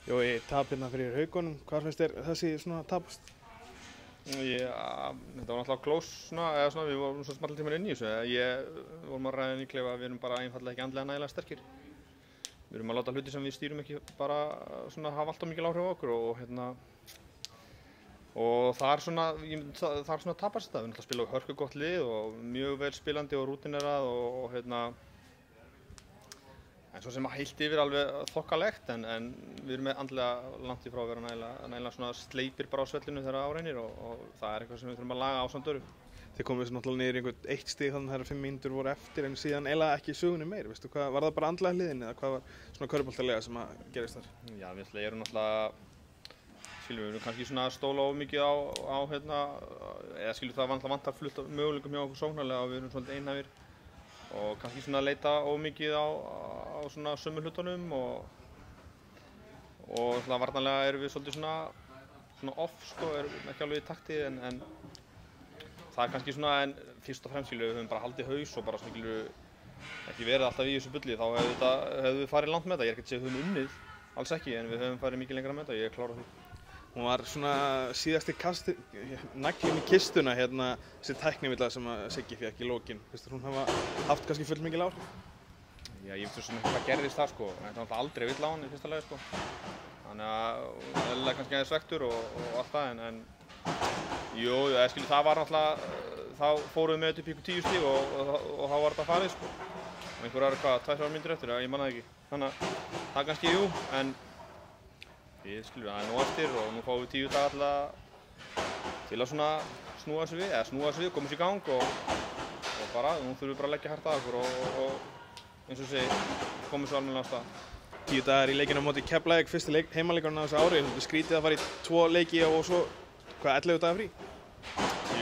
Jó, í tap hérna fyrir Haukunum, hvað finnst þér þessi svona tapast? Já, þetta var náttúrulega close svona, eða svona, við vorum svo smallir tímar inn í þessu. Við vorum að ræða nýklega að við erum bara einfallega ekki andlega nægilega sterkir. Við erum að láta hluti sem við stýrum ekki bara svona hafa alltaf mikil áhrif á okkur og það er svona tapast þetta. Við náttúrulega spila hörku gott lið og mjög vel spilandi og rútinerað og en svo sem að heilt yfir alveg þokkalegt en við erum andlega langt í frá að vera nægilega svona sleipir bara á svellinu þegar á reynir og það er eitthvað sem við þurfum að laga ásamt öðru. Þið komið náttúrulega niður í einhvern 1 stig þannig að 5 mínútur voru eftir en síðan eiginlega ekki sögunni meir. Veistu hvað, var það bara andlega hliðin eða hvað var svona körfuboltalega sem að gerist þar? Já, við erum náttúrulega, við erum kannski svona að stóla of mikið á eða það vantar fullt af möguleikum hjá okkur sóknarlega og við erum svolítið einhæfir og kannski svona að leita of mikið á svona sömu hlutunum og svona varnarlega erum við svolítið svona off sko, erum ekki alveg í takti en það er kannski svona, en fyrst og fremst við höfum bara haldið haus og bara svona ekki verið alltaf í þessu bulli, þá hefðu við farið langt með þetta. Ég er ekki að segja að við höfum unnið, alls ekki, en við höfum farið mikið lengra með þetta, ég er klár á því. Hún var svona síðasti naglinn í kistuna hérna, þessi tæknivilla sem að Siggi fékk í lokin. Finnst þér hún hafa haft kannski full mikil áhrif? Já, ég veit svo sem ekki hvað gerðist það sko, en það var náttúrulega aldrei vill á hann í fyrsta lagi sko. Þannig að eðlilega kannski aðeins svektur og allt það, en jú, það var náttúrulega, þá fórum við með þetta upp í ykkur 10 stig og þá var þetta farið sko. Og einhverjar, 2-3 mínútur eftir, ég man það ekki. Þannig að það kannski jú, en það er nú eftir og nú fáum við 10 daga til að svona snúa þessu við, koma sér í gang og bara, nú þurfum við bara að leggja hart að okkur og eins og segi, komum svo almennilega á stað. 10 dagar í leikinu á móti Keflavík, fyrsti heimaleikurinn á þessu ári. Þetta er skrítið að fara í 2 leiki og svo, 11 dagar frí?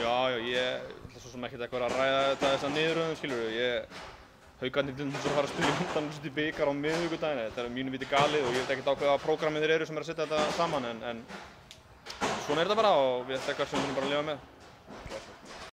Já, ég ætla svo sem ekkert eitthvað að ræða þessa niðurröðum, skilurðu. Haukarnir til þess að fara að spila undanúrslit í bikar á miðvikudaginn. Þetta er mínu viti galið og ég veit ekkert á hvaða prógrammið þeir eru sem að setja þetta saman en svona er þetta bara og þetta er eitthvað sem við erum bara að lifa með.